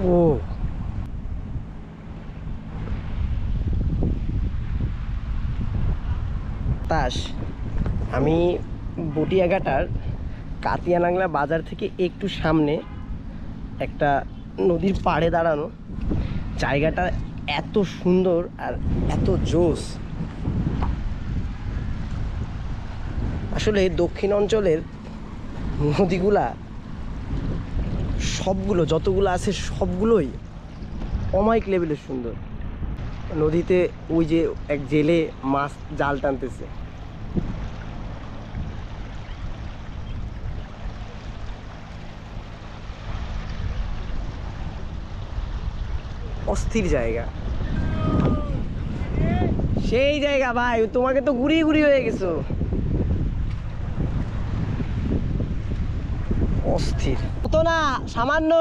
ও তাস, আমি বটিয়াঘাটার কাতিয়ানাংলা বাজার থেকে একটু সামনে একটা নদীর পাড়ে দাঁড়ানো। জায়গাটা এত সুন্দর আর এত জোস। আসলে দক্ষিণ অঞ্চলের নদীগুলা সবগুলো যতগুলো আছে সবগুলোই অমায়িক লেভেলের সুন্দর। নদীতে ওই যে এক জেলে মাছ জাল টানতেছে, অস্থির জায়গা, সেই জায়গা ভাই। তোমাকে তো ঘুরিয়ে ঘুরিয়ে হয়ে গেছো, অস্থির। কত না সামান্য।